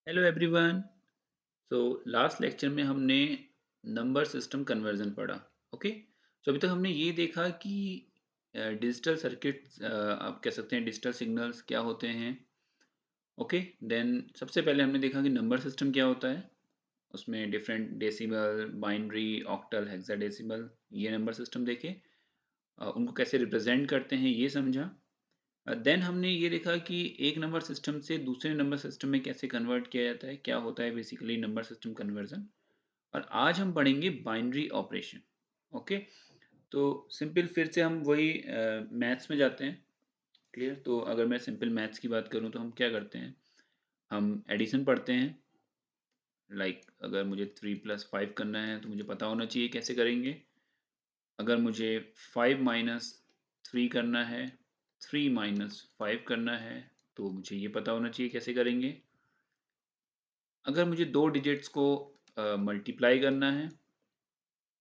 Hello everyone. So last lecture में हमने number system conversion पढ़ा। ओके। सो अभी तक हमने ये देखा कि डिजिटल सर्किट आप कह सकते हैं डिजिटल सिग्नल्स क्या होते हैं। ओके। देन सबसे पहले हमने देखा कि नंबर सिस्टम क्या होता है। उसमें different decimal, binary, octal, hexadecimal ये नंबर सिस्टम देखे। उनको कैसे रिप्रेजेंट करते हैं ये समझा। देन हमने ये देखा कि एक नंबर सिस्टम से दूसरे नंबर सिस्टम में कैसे कन्वर्ट किया जाता है, क्या होता है बेसिकली नंबर सिस्टम कन्वर्जन। और आज हम पढ़ेंगे बाइनरी ऑपरेशन। ओके। तो सिंपल फिर से हम वही मैथ्स में जाते हैं। क्लियर। तो अगर मैं सिंपल मैथ्स की बात करूं तो हम क्या करते हैं, हम एडिशन पढ़ते हैं। अगर मुझे 3 + 5 करना है तो मुझे पता होना चाहिए कैसे करेंगे। अगर मुझे 5 - 3 करना है, 3 - 5 करना है, तो मुझे ये पता होना चाहिए कैसे करेंगे। अगर मुझे दो डिजिट्स को मल्टीप्लाई करना है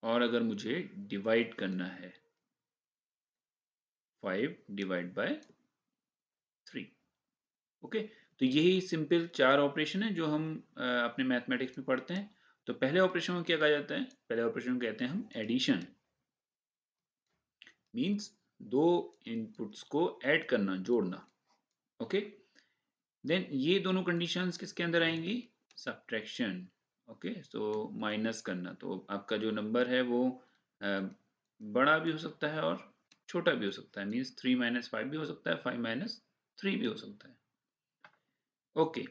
और अगर मुझे डिवाइड करना है 5/3। ओके। तो यही सिंपल चार ऑपरेशन है जो हम अपने मैथमेटिक्स में पढ़ते हैं। तो पहले ऑपरेशन को क्या कहा जाता है, पहले ऑपरेशन को कहते हैं हम एडिशन। मींस दो इनपुट्स को ऐड करना, जोड़ना। ओके। देन ये दोनों कंडीशंस किसके अंदर आएंगी, सब्ट्रैक्शन। ओके। सो माइनस करना, तो आपका जो नंबर है वो बड़ा भी हो सकता है और छोटा भी हो सकता है। मीन्स 3 - 5 भी हो सकता है, 5 - 3 भी हो सकता है। ओके।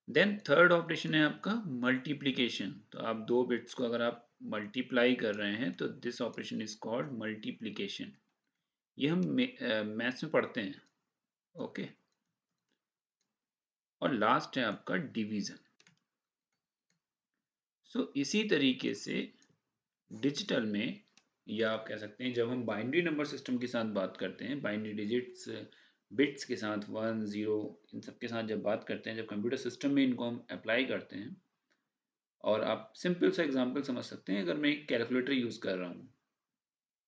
देन थर्ड ऑपरेशन है आपका मल्टीप्लीकेशन। तो आप दो बिट्स को अगर आप मल्टीप्लाई कर रहे हैं तो this operation is called multiplication. ये हम मैथ्स में पढ़ते हैं। ओके। और लास्ट है आपका डिवीजन। इसी तरीके से डिजिटल में, या आप कह सकते हैं जब हम बाइनरी नंबर सिस्टम के साथ बात करते हैं, बाइनरी डिजिट्स बिट्स के साथ 1 0 इन सब के साथ जब बात करते हैं, जब कंप्यूटर सिस्टम में इनको हम अप्लाई करते हैं। और आप सिंपल सा एग्जांपल समझ सकते हैं, अगर मैं एक कैलकुलेटर यूज़ कर रहा हूँ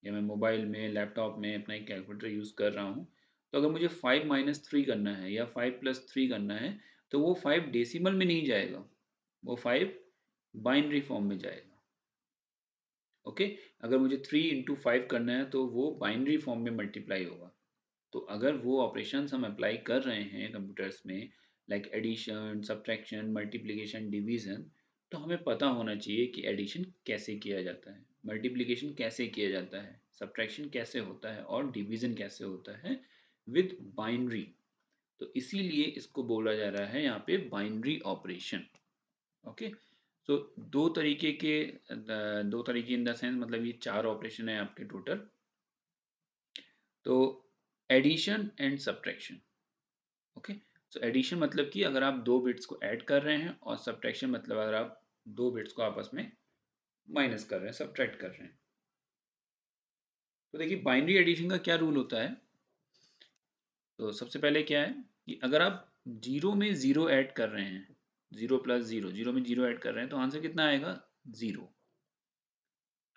या मैं मोबाइल में लैपटॉप में अपना एक कैलकुलेटर यूज़ कर रहा हूँ, तो अगर मुझे 5 - 3 करना है या 5 + 3 करना है, तो वो 5 डेसिमल में नहीं जाएगा, वो 5 बाइनरी फॉर्म में जाएगा। ओके। अगर मुझे 3 × 5 करना है तो वो बाइनरी फॉर्म में मल्टीप्लाई होगा। तो अगर वो ऑपरेशंस हम अप्लाई कर रहे हैं कंप्यूटर्स में, like addition, subtraction, multiplication, division, तो हमें पता होना चाहिए कि एडिशन कैसे किया जाता है, मल्टीप्लिकेशन कैसे किया जाता है, सब्ट्रैक्शन कैसे होता है और डिवीजन कैसे होता है विद बाइनरी। तो इसीलिए इसको बोला जा रहा है यहाँ पे बाइनरी ऑपरेशन। ओके। सो दो तरीके इन द सेंस, मतलब ये चार ऑपरेशन है आपके टोटल। तो addition and subtraction. Okay. So addition मतलब कि अगर आप दो बिट्स को ऐड कर रहे हैं, और सब्ट्रैक्शन मतलब अगर आप दो बिट्स को आपस में माइनस कर रहे हैं, सब्ट्रैक्ट कर रहे हैं। तो देखिए बाइनरी एडिशन का क्या रूल होता है। तो सबसे पहले क्या है कि अगर आप जीरो में जीरो ऐड कर रहे हैं, 0 + 0, जीरो में जीरो ऐड कर रहे हैं, तो आंसर कितना आएगा, जीरो।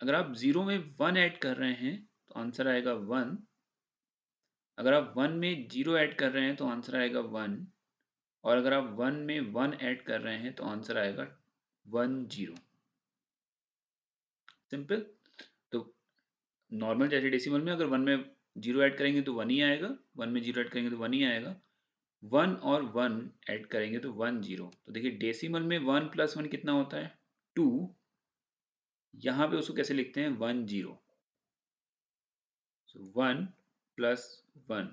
अगर आप जीरो में वन ऐड कर रहे हैं तो आंसर आएगा वन। अगर आप वन में जीरो ऐड कर रहे हैं तो आंसर आएगा वन। और अगर आप वन में वन ऐड कर रहे हैं तो आंसर आएगा 10। सिंपल। तो नॉर्मल जैसे डेसिमल में अगर वन में जीरो ऐड करेंगे तो वन ही आएगा, वन में जीरो ऐड करेंगे तो वन ही आएगा। वन और वन ऐड करेंगे तो 10। तो देखिए डेसिमल में 1 + 1 कितना होता है, 2। यहाँ पे उसको कैसे लिखते हैं, 10। सो 1 + 1,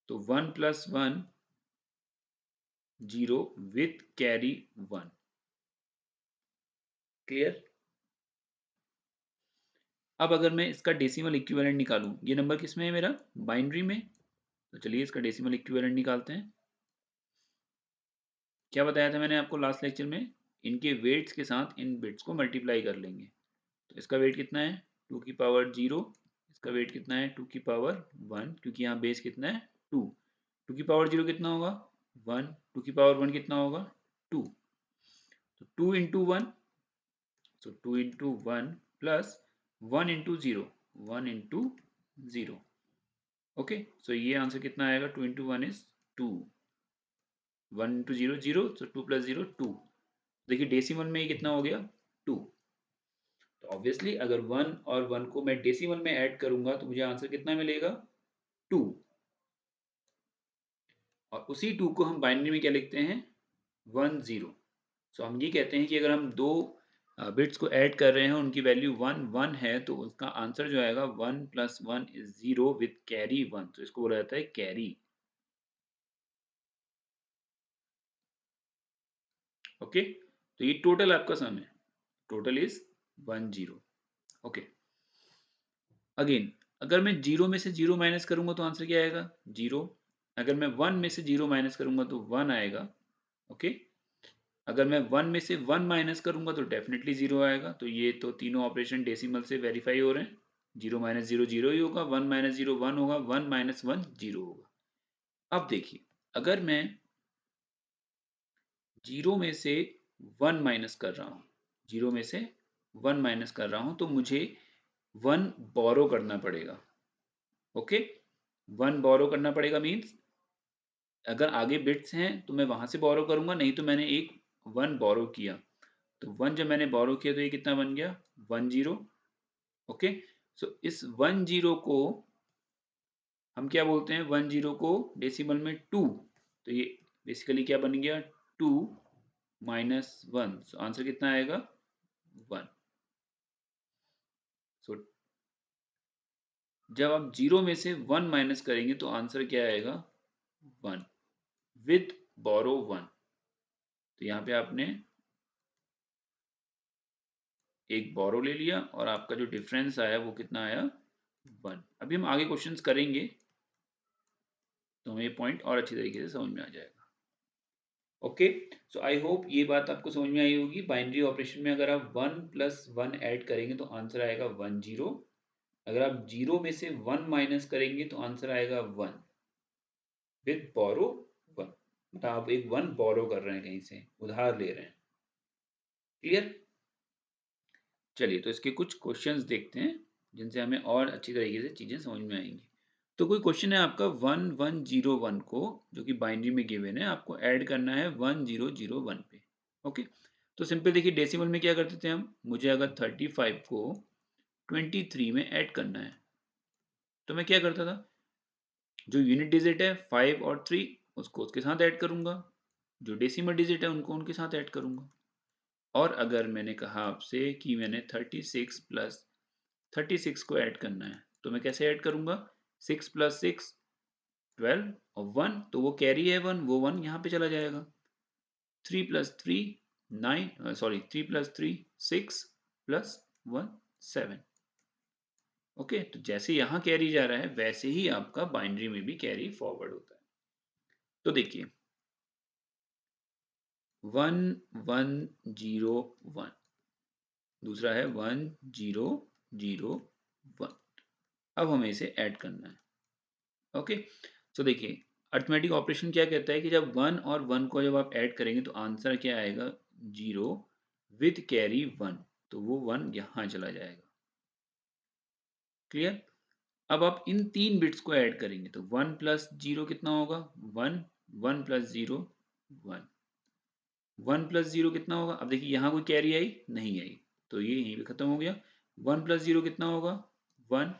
तो 1 + 1 0 विथ कैरी 1। क्लियर। अब अगर मैं इसका डेसिमल इक्विवेलेंट निकालूं, ये नंबर किस में है मेरा, बाइनरी में। तो चलिए इसका डेसिमल इक्विवेलेंट निकालते हैं। क्या बताया था मैंने आपको लास्ट लेक्चर में, इनके वेट्स के साथ इन बिट्स को मल्टीप्लाई कर लेंगे। तो इसका वेट कितना है, 2 की पावर 0। इसका वेट कितना है, 2 की पावर 1, क्योंकि यहाँ बेस कितना है, 2। 2 की पावर 0 कितना होगा, 1। 2 की पावर 1 कितना होगा, 2। तो 2 × 1, सो 2 × 1 प्लस 1 × 0, 1 × 0। ओके। सो ये आंसर कितना आएगा, 2 × 1 इज 2। 1 इंटू 0 0, तो 2 प्लस 0 2। देखिए डेसिमल में ये कितना हो गया 2। तो ऑब्वियसली अगर 1 और 1 को मैं डेसिमल में ऐड करूंगा तो मुझे आंसर कितना मिलेगा 2। और उसी 2 को हम बाइनरी में क्या लिखते हैं 1 0। सो हम ये कहते हैं कि अगर हम दो बिट्स को ऐड कर रहे हैं उनकी वैल्यू 1 1 है तो उसका आंसर जो आएगा 1 प्लस 1 इज 0 विथ कैरी 1। तो इसको बोला जाता है कैरी। ओके, तो ये टोटल आपका सम है, टोटल इज 1 0। ओके, अगेन अगर मैं जीरो में से जीरो माइनस करूंगा तो आंसर क्या आएगा 0। अगर मैं 1 में से जीरो माइनस करूंगा तो 1 आएगा। ओके, अगर मैं 1 में से 1 माइनस करूंगा तो डेफिनेटली 0 आएगा। तो ये तो तीनों ऑपरेशन डेसिमल से वेरीफाई हो रहे हैं। 0 माइनस 0 0 ही होगा, 1 माइनस 0 1 होगा, 1 माइनस 1 0 होगा। अब देखिए अगर मैं 0 में से 1 माइनस कर रहा हूँ, 0 में से 1 माइनस कर रहा हूँ तो मुझे 1 बोरो करना पड़ेगा। ओके, 1 बोरो करना पड़ेगा मीन्स अगर आगे बिट्स हैं तो मैं वहां से बोरो करूंगा, नहीं तो मैंने एक 1 बोरो किया। तो 1 जब मैंने बोरो किया तो ये कितना बन गया 1 0। ओके, सो इस 1 0 को हम क्या बोलते हैं 1 0 को डेसिमल में 2। तो ये बेसिकली क्या बन गया 2 माइनस 1। सो आंसर कितना आएगा 1। सो जब आप 0 में से 1 माइनस करेंगे तो आंसर क्या आएगा 1 विद बोरो 1। तो यहाँ पे आपने एक बोरो ले लिया और आपका जो डिफरेंस आया वो कितना आया 1। अभी हम आगे क्वेश्चंस करेंगे तो हमें ये पॉइंट और अच्छी तरीके से समझ में आ जाएगा। ओके, सो आई होप ये बात आपको समझ में आई होगी। बाइनरी ऑपरेशन में अगर आप 1 प्लस 1 ऐड करेंगे तो आंसर आएगा 1 0। अगर आप 0 में से 1 माइनस करेंगे तो आंसर आएगा 1 विद बोरो 1। मतलब आप एक 1 बोरो कर रहे हैं, कहीं से उधार ले रहे हैं। क्लियर? चलिए तो इसके कुछ क्वेश्चंस देखते हैं जिनसे हमें और अच्छी तरीके से चीजें समझ में आएंगी। तो कोई क्वेश्चन है आपका 1 1 0 1 को, जो कि बाइनरी में गिवन है, आपको ऐड करना है 1 0 0 1 पे। ओके, तो सिंपल देखिए डेसिमल में क्या करते थे हम, मुझे अगर 35 को 23 में ऐड करना है तो मैं क्या करता था, जो यूनिट डिजिट है 5 और 3 उसको उसके साथ ऐड करूंगा, जो डेसिमल डिजिट है उनको उनके साथ ऐड करूंगा। और अगर मैंने कहा आपसे कि मैंने 36 प्लस 36 को ऐड करना है तो मैं कैसे ऐड करूंगा, 6 प्लस 6 12 और 1 तो वो कैरी है 1, वो 1 यहाँ पे चला जाएगा। 3 plus 3 9, sorry 3 plus 3 6 plus 1 7। Okay, तो जैसे यहाँ कैरी जा रहा है वैसे ही आपका बाइनरी में भी कैरी फॉरवर्ड होता है। तो देखिए 1 1 0 1, दूसरा है 1 0 0 1। अब हमें इसे ऐड करना है। ओके, सो देखिए अर्थमेटिक ऑपरेशन क्या कहता है कि जब 1 और 1 को जब आप ऐड करेंगे तो आंसर क्या आएगा 0 विद कैरी 1। तो वो 1 यहाँ चला जाएगा। क्लियर? अब आप इन तीन बिट्स को ऐड करेंगे तो 1 प्लस 0 कितना होगा 1, 1 प्लस 0 1, 1 प्लस 0 कितना होगा, अब देखिए यहाँ कोई कैरी आई नहीं आई तो ये यहीं पे खत्म हो गया। 1 प्लस 0 कितना होगा 1,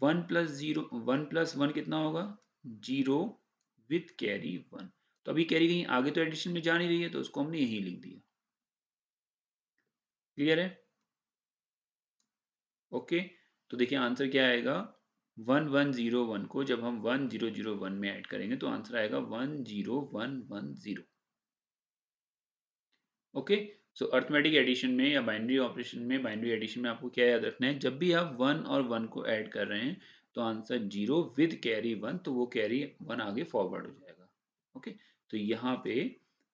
1 प्लस 0 1 प्लस 1 कितना होगा 0 विथ कैरी 1। तो अभी कैरी कहीं आगे तो एडिशन में जा नहीं रही है तो उसको हमने यहीं लिख दिया। क्लियर है? ओके, तो देखिए आंसर क्या आएगा 1 1 0 1 को जब हम 1 0 0 1 में ऐड करेंगे तो आंसर आएगा 1 0 1 1 0। ओके, सो अर्थमेटिक एडिशन में या बाइनरी ऑपरेशन में, बाइनरी एडिशन में आपको क्या याद रखना है, जब भी आप 1 और 1 को ऐड कर रहे हैं तो आंसर 0 विद कैरी 1, तो वो कैरी 1 आगे फॉरवर्ड हो जाएगा। ओके, तो यहाँ पे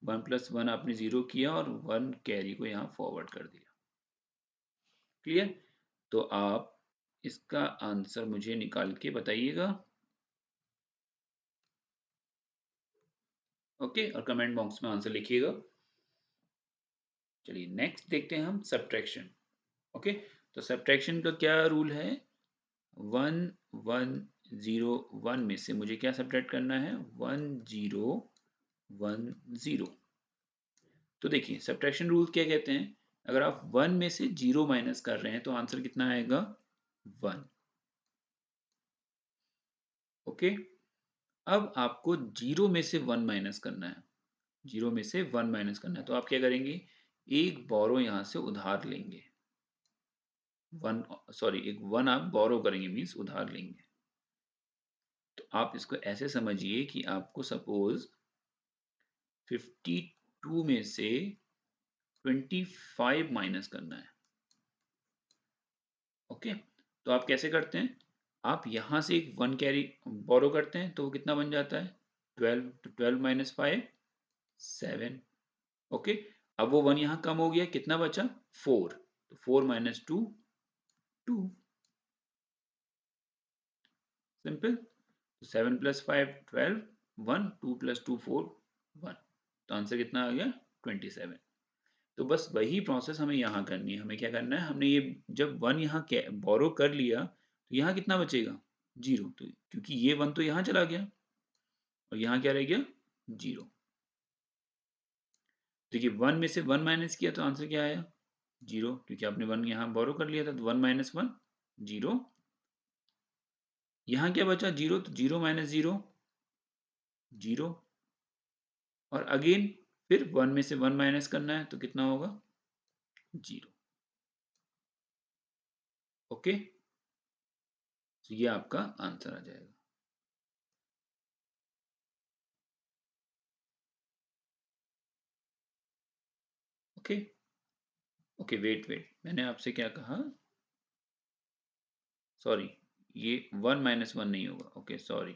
1 प्लस 1 आपने 0 किया और 1 कैरी को यहाँ फॉरवर्ड कर दिया। क्लियर? तो आप इसका आंसर मुझे निकाल के बताइएगा। ओके, और कमेंट बॉक्स में आंसर लिखिएगा। चलिए नेक्स्ट देखते हैं हम सब्ट्रैक्शन। ओके, तो सब्ट्रैक्शन का क्या रूल है, 1 1 0 1 में से मुझे क्या सब्ट्रैक्ट करना है 1 0 1 0। तो देखिए सब्ट्रैक्शन रूल क्या कहते हैं, अगर आप 1 में से 0 माइनस कर रहे हैं तो आंसर कितना आएगा 1। ओके, अब आपको 0 में से 1 माइनस करना है, 0 में से 1 माइनस करना है, तो आप क्या करेंगे, एक बोरो यहाँ से उधार लेंगे, 1 सॉरी एक 1 आप बोरो करेंगे मीन्स उधार लेंगे। तो आप इसको ऐसे समझिए कि आपको सपोज 52 में से 25 माइनस करना है। ओके, तो आप कैसे करते हैं, आप यहां से एक 1 कैरी बोरो करते हैं तो वो कितना बन जाता है 12, तो 12 माइनस 5 7। ओके, अब वो 1 यहाँ कम हो गया, कितना बचा 4, तो 4 माइनस 2 2, सिंपल। 7 प्लस 5 12, 1 2 प्लस 2 4 1, तो आंसर कितना आ गया 27। तो बस वही प्रोसेस हमें यहाँ करनी है, हमें क्या करना है, हमने ये जब 1 यहाँ बोरो कर लिया तो यहाँ कितना बचेगा 0, तो क्योंकि ये 1 तो यहाँ चला गया और यहाँ क्या रह गया 0। देखिए 1 में से 1 माइनस किया तो आंसर क्या आया 0, क्योंकि आपने 1 यहाँ बोरो कर लिया था, तो 1 माइनस 1 0। यहाँ क्या बचा 0, तो 0 माइनस 0 0, और अगेन फिर 1 में से 1 माइनस करना है तो कितना होगा 0। ओके, तो ये आपका आंसर आ जाएगा। ओके ओके, वेट वेट, मैंने आपसे क्या कहा, सॉरी, ये 1 माइनस 1 नहीं होगा, ओके सॉरी।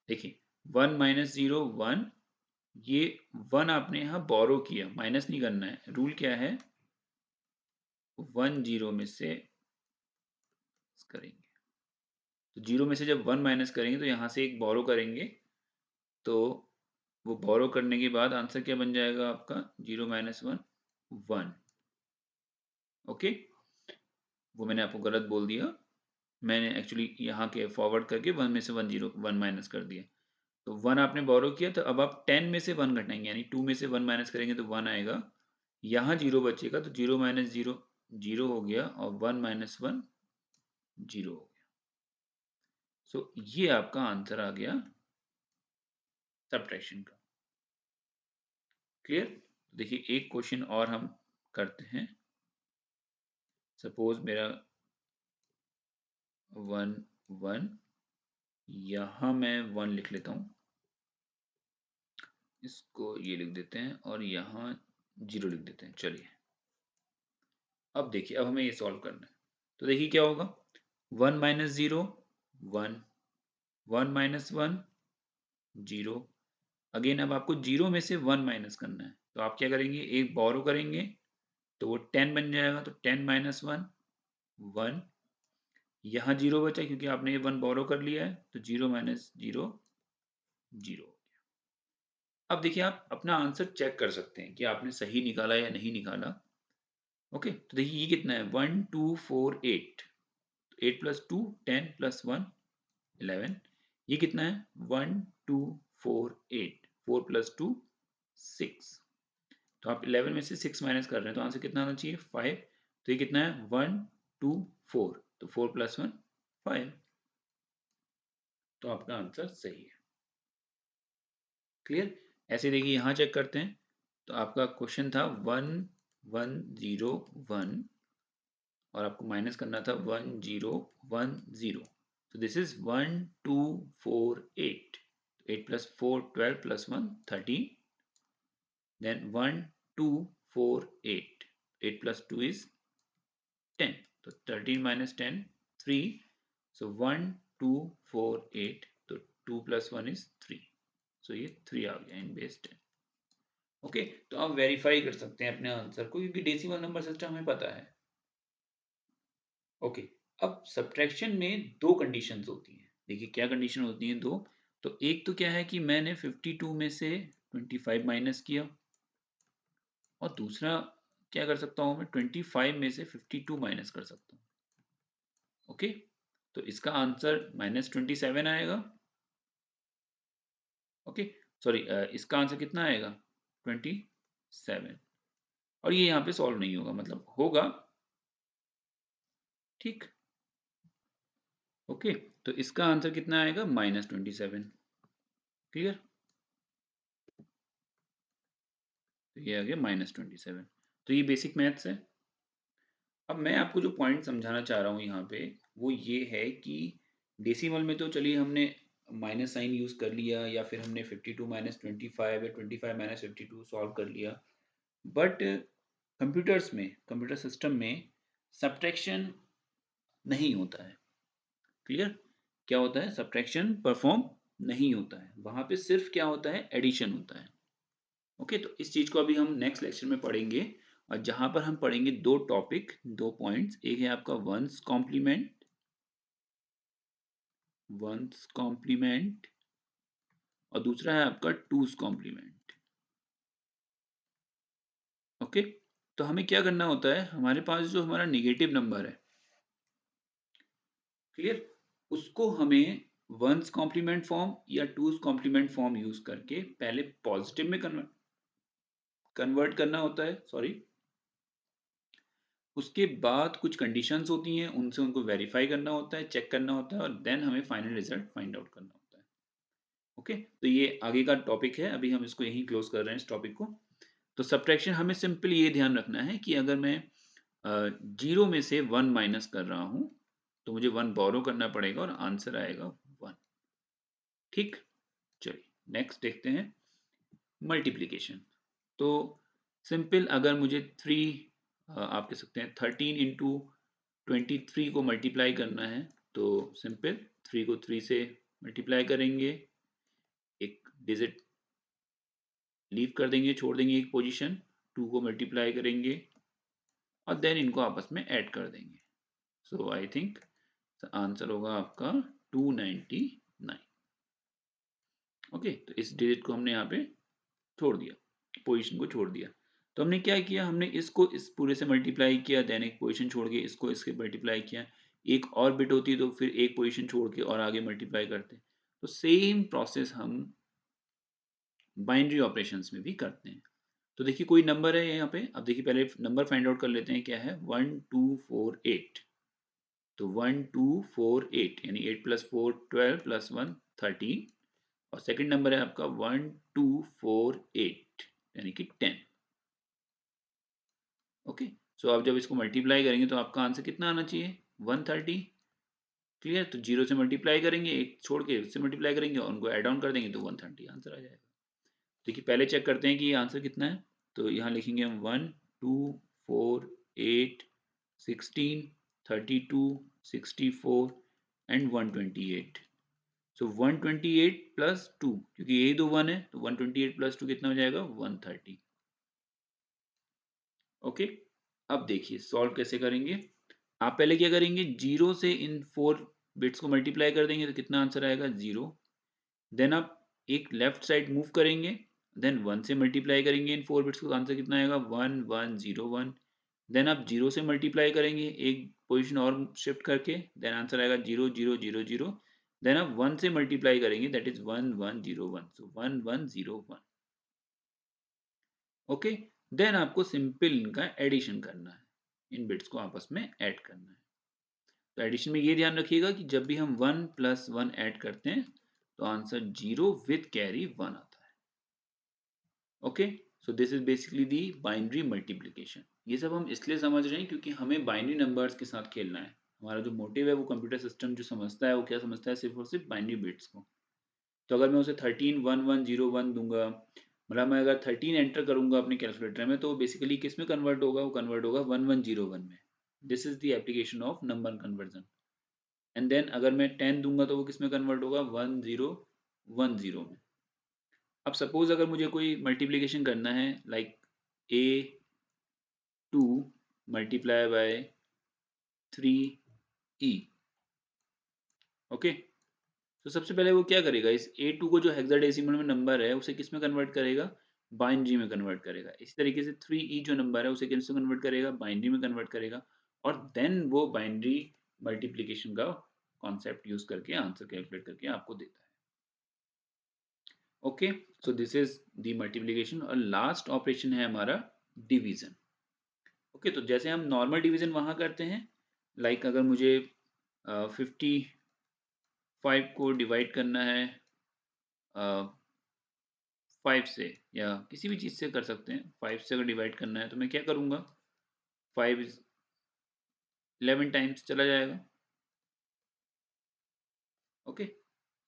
देखिए 1 माइनस 0 1, ये 1 आपने यहाँ बोरो किया, माइनस नहीं करना है, रूल क्या है 1 0 में से करेंगे, तो 0 में से जब 1 माइनस करेंगे तो यहाँ से एक बोरो करेंगे, तो वो बोरो करने के बाद आंसर क्या बन जाएगा आपका 0 माइनस 1 1। ओके, वो मैंने आपको गलत बोल दिया, मैंने एक्चुअली यहाँ के फॉरवर्ड करके 1 में से 1 0 1 माइनस कर दिया। तो 1 आपने बोरो किया, तो अब आप 10 में से 1 घटाएंगे, यानी 2 में से 1 माइनस करेंगे तो 1 आएगा, यहाँ 0 बचेगा, तो 0 माइनस 0 0 हो गया, और 1 माइनस 1 0 हो गया। सो ये आपका आंसर आ गया सब्ट्रैक्शन का। क्लियर, देखिए एक क्वेश्चन और हम करते हैं। सपोज मेरा 1 1, यहाँ मैं 1 लिख लेता हूँ, इसको ये लिख देते हैं, और यहाँ 0 लिख देते हैं। चलिए अब देखिए, अब हमें ये सॉल्व करना है, तो देखिए क्या होगा 1 माइनस 0 1, 1 माइनस 1 0। अगेन अब आपको 0 में से 1 माइनस करना है, तो आप क्या करेंगे, एक बोरो करेंगे, तो वो 10 बन जाएगा, तो 10 माइनस 1 1, यहाँ 0 बचा क्योंकि आपने ये 1 बोरो कर लिया है, तो 0 माइनस 0 0। अब देखिए आप अपना आंसर चेक कर सकते हैं कि आपने सही निकाला या नहीं निकाला। ओके, तो देखिए ये कितना है 1 2 4 8, 8 प्लस 2 10 प्लस 1 11, ये कितना है 1 2 4 8, 4 प्लस 2 6, तो आप 11 में से 6 माइनस कर रहे हैं तो आंसर कितना आना चाहिए 5, तो ये कितना है 1 2 4, तो 4 प्लस 1 5, तो आपका आंसर सही है। क्लियर, ऐसे देखिए यहाँ चेक करते हैं, तो आपका क्वेश्चन था 1 1 0 1, और आपको माइनस करना था 1 0 1 0, तो this is 1 2 4 8, 8 plus 4 12 plus 1 13, then 1 2 4 8, 8 plus 2 is 10, तो 13 माइनस 10 3, so 1 2 4 8, तो 2 प्लस 1 इज 3, सो ये 3 आ गया इन बेस 10। ओके, तो आप वेरीफाई कर सकते हैं अपने आंसर को, क्योंकि डेसिमल नंबर सिस्टम हमें पता है। ओके, अब सब्ट्रैक्शन में दो कंडीशंस होती हैं, देखिए क्या कंडीशन होती हैं दो, तो एक तो क्या है कि मैंने 52 में से 25 माइनस किया, और दूसरा क्या कर सकता हूँ मैं 25 में से 52 माइनस कर सकता हूँ। ओके, तो इसका आंसर -27 आएगा। ओके, सॉरी, इसका आंसर कितना आएगा? 27। और ये यहाँ पे सॉल्व नहीं होगा, मतलब होगा, ठीक। ओके, तो इसका आंसर कितना आएगा? -27। क्लियर? तो ये आ गया -27। तो ये बेसिक मैथ्स है। अब मैं आपको जो पॉइंट समझाना चाह रहा हूँ यहाँ पे, वो ये है कि डेसिमल में तो चलिए हमने माइनस साइन यूज कर लिया, या फिर हमने 52 माइनस 25 या 25 माइनस 52 सॉल्व कर लिया। बट कंप्यूटर्स में, कंप्यूटर सिस्टम में सब्ट्रैक्शन नहीं होता है। क्लियर? क्या होता है? सब्ट्रैक्शन परफॉर्म नहीं होता है, वहां पे सिर्फ क्या होता है? एडिशन होता है। ओके, तो इस चीज को अभी हम नेक्स्ट लेक्चर में पढ़ेंगे, और जहां पर हम पढ़ेंगे दो टॉपिक, दो पॉइंट्स। एक है आपका वंस कॉम्प्लीमेंट, वंस कॉम्प्लीमेंट, और दूसरा है आपका टूज कॉम्प्लीमेंट। ओके, तो हमें क्या करना होता है? हमारे पास जो हमारा निगेटिव नंबर है, क्लियर, उसको हमें वंस कॉम्प्लीमेंट फॉर्म या टूज कॉम्प्लीमेंट फॉर्म यूज करके पहले पॉजिटिव में कन्वर्ट करना होता है, सॉरी। उसके बाद कुछ कंडीशंस होती हैं, उनसे उनको वेरीफाई करना होता है, चेक करना होता है, और देन हमें फाइनल रिजल्ट फाइंड आउट करना होता है। ओके, तो ये आगे का टॉपिक है, अभी हम इसको यहीं क्लोज कर रहे हैं, इस टॉपिक को। तो सब्ट्रैक्शन हमें सिंपल ये ध्यान रखना है कि अगर मैं 0 में से 1 माइनस कर रहा हूँ, तो मुझे 1 बोरो करना पड़ेगा और आंसर आएगा 1। ठीक, चलिए नेक्स्ट देखते हैं, मल्टीप्लीकेशन। तो सिंपल, अगर मुझे 3, आप कह सकते हैं 13 इंटू 23 को मल्टीप्लाई करना है, तो सिंपल 3 को 3 से मल्टीप्लाई करेंगे, एक डिजिट लीव कर देंगे, छोड़ देंगे एक पोजीशन, 2 को मल्टीप्लाई करेंगे, और देन इनको आपस में ऐड कर देंगे। सो आई थिंक आंसर होगा आपका 299। ओके, तो इस डिजिट को हमने यहाँ पे छोड़ दिया, पोजीशन को छोड़ दिया। तो हमने क्या किया? हमने इसको इस पूरे से मल्टीप्लाई किया, देन एक पोजीशन छोड़ के इसको इसके मल्टीप्लाई किया। एक और बिट होती तो फिर एक पोजीशन छोड़ के और आगे मल्टीप्लाई करते। तो सेम प्रोसेस हम बाइनरी ऑपरेशंस में भी करते हैं। तो देखिए कोई नंबर है यहाँ पे, अब देखिए पहले नंबर फाइंड आउट कर लेते हैं, क्या है? 1248। तो 1248 यानी 8 प्लस 4 12 प्लस 1 13, और सेकंड नंबर है आपका 1248 यानी कि 10। ओके, सो आप जब इसको मल्टीप्लाई करेंगे तो आपका आंसर कितना आना चाहिए? 130। क्लियर? तो जीरो से मल्टीप्लाई करेंगे, एक छोड़ के उससे मल्टीप्लाई करेंगे और उनको ऐड ऑन कर देंगे, तो 130 आंसर आ जाएगा। देखिए पहले चेक करते हैं कि ये आंसर कितना है। तो यहाँ लिखेंगे हम 1 2 4 8 16 32 64 एंड 128। सो 128 प्लस 2, क्योंकि यही दो 1 है, तो 128 प्लस 2 कितना हो जाएगा? 130। ओके, अब देखिए सॉल्व कैसे करेंगे। आप पहले क्या करेंगे? जीरो से इन 4 बिट्स को मल्टीप्लाई कर देंगे, तो कितना आंसर आएगा? 0। देन आप एक लेफ्ट साइड मूव करेंगे, देन 1 से मल्टीप्लाई करेंगे इन 4 बिट्स को, आंसर कितना आएगा? 1 1 0 1। देन आप 0 से मल्टीप्लाई करेंगे एक पोजीशन और शिफ्ट करके, देन आंसर आएगा 0 0 0 0। देन आप 1 से मल्टीप्लाई करेंगे, that is 1 1 0 1, so 1 1 0 1। Okay, then आपको सिंपल इनका एडिशन करना है, इन बिट्स को आपस में ऐड करना है। तो एडिशन में ये ध्यान रखिएगा कि जब भी हम 1 प्लस 1 ऐड करते हैं, तो आंसर 0 विद कैरी 1 आता है। Okay, so this is basically the binary multiplication. ये सब हम इसलिए समझ रहे हैं क्योंकि हमें बाइनरी नंबर्स के साथ खेलना है। हमारा जो मोटिव है, वो कंप्यूटर सिस्टम जो समझता है, वो क्या समझता है? सिर्फ और सिर्फ बाइनरी बिट्स को। तो अगर मैं उसे 13 1 1 0 1 दूंगा, मतलब मैं अगर 13 एंटर करूंगा अपने कैलकुलेटर में, तो बेसिकली किस में कन्वर्ट होगा? वो कन्वर्ट होगा 1 1 0 1 में। This is the application of number conversion. And then अगर मैं 10 दूंगा, तो वो किस में कन्वर्ट होगा? 1 0 1 0 में। अब सपोज अगर मुझे कोई मल्टीप्लिकेशन करना है, like A2 multiply by 3E। Okay, तो सबसे पहले वो क्या करेगा? इस A2 को, जो हेक्साडेसिमल में नंबर है, उसे किस में कन्वर्ट करेगा? बाइनरी में कन्वर्ट करेगा। इसी तरीके से 3E जो नंबर है, उसे किस में कन्वर्ट करेगा? बाइनरी में कन्वर्ट करेगा। और देन वो बाइनरी मल्टीप्लिकेशन का कॉन्सेप्ट यूज करके आंसर कैलकुलेट करके आपको देता है। Okay, so this is the multiplication. और लास्ट ऑपरेशन है हमारा डिवीजन। ओके, तो जैसे हम नॉर्मल डिवीजन वहां करते हैं, लाइक अगर मुझे 55 को डिवाइड करना है 5 से, या किसी भी चीज़ से कर सकते हैं, 5 से अगर डिवाइड करना है तो मैं क्या करूँगा, 5 11 टाइम्स चला जाएगा। ओके,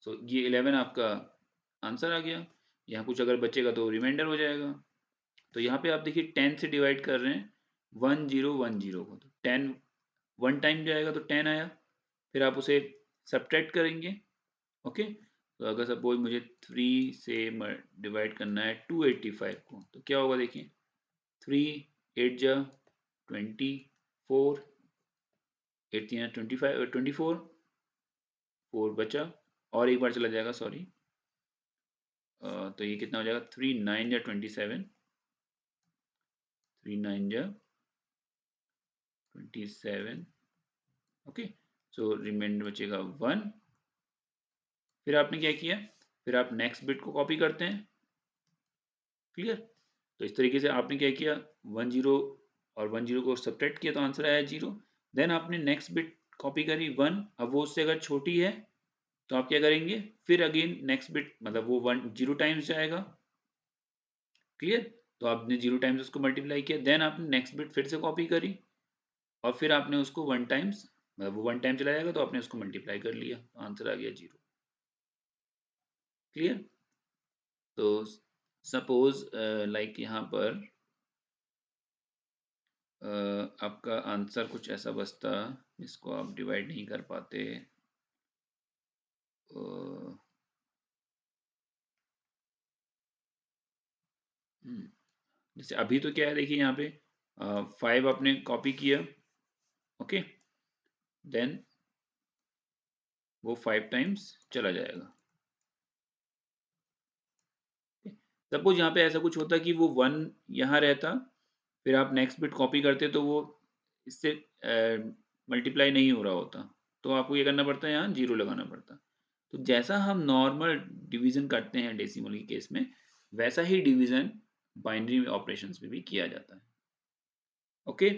सो ये 11 आपका आंसर आ गया। यहाँ कुछ अगर बचेगा तो रिमाइंडर हो जाएगा। तो यहाँ पे आप देखिए 10 से डिवाइड कर रहे हैं 1010 को, तो 10 1 टाइम जाएगा तो 10 आया। फिर आप उसे सब्ट्रैक्ट करेंगे। ओके, तो अगर सपोज मुझे 3 से डिवाइड करना है 285 को, तो क्या होगा देखिए, 3 8 जा 24, 8 3 25 24, 4 बचा, और एक बार चला जाएगा, सॉरी। तो ये कितना हो जाएगा, 3 9 जा 27, 3 9 जा 27। ओके, सो रिमाइंडर बचेगा 1। फिर आपने क्या किया, फिर आप नेक्स्ट बिट को कॉपी करते हैं। क्लियर? तो इस तरीके से आपने क्या किया, 10 और 10 को सब्ट्रैक्ट किया तो आंसर आया 0। देन आपने नेक्स्ट बिट कॉपी करी 1। अब वो उससे अगर छोटी है तो आप क्या करेंगे, फिर अगेन नेक्स्ट बिट, मतलब वो 0 टाइम्स जाएगा। क्लियर? तो आपने 0 टाइम्स उसको मल्टीप्लाई किया, देन आपने नेक्स्ट बिट फिर से कॉपी करी, और फिर आपने उसको 1 टाइम्स, मतलब वो 1 टाइम चला जाएगा तो आपने उसको मल्टीप्लाई कर लिया, आंसर आ गया 0। क्लियर? तो सपोज लाइक यहाँ पर आपका आंसर कुछ ऐसा बचता जिसको आप डिवाइड नहीं कर पाते। जैसे अभी तो क्या है देखिए, यहाँ पे 5 आपने कॉपी किया। ओके, देन वो 5 टाइम्स चला जाएगा। सपोज यहाँ पे ऐसा कुछ होता कि वो 1 यहाँ रहता, फिर आप नेक्स्ट बिट कॉपी करते तो वो इससे मल्टीप्लाई नहीं हो रहा होता, तो आपको ये करना पड़ता है, यहाँ 0 लगाना पड़ता। तो जैसा हम नॉर्मल डिवीजन करते हैं डेसिमल के केस में, वैसा ही डिवीजन बाइनरी ऑपरेशंस में भी किया जाता है। ओके,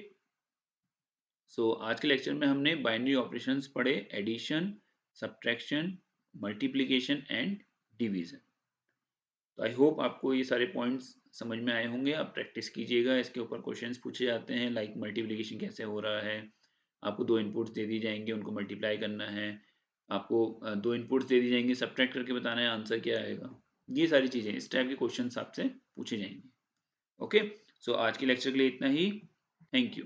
सो आज के लेक्चर में हमने बाइनरी ऑपरेशंस पढ़े, addition, subtraction, multiplication and division. तो आई होप आपको ये सारे पॉइंट्स समझ में आए होंगे। आप प्रैक्टिस कीजिएगा, इसके ऊपर क्वेश्चंस पूछे जाते हैं, लाइक मल्टीप्लिकेशन कैसे हो रहा है। आपको 2 इनपुट्स दे दी जाएंगे, उनको मल्टीप्लाई करना है। आपको 2 इनपुट्स दे दी जाएंगी, सब्ट्रैक्ट करके बताना है आंसर क्या आएगा। ये सारी चीज़ें, इस टाइप के क्वेश्चंस आपसे पूछे जाएंगे। ओके, सो आज के लेक्चर के लिए इतना ही। Thank you.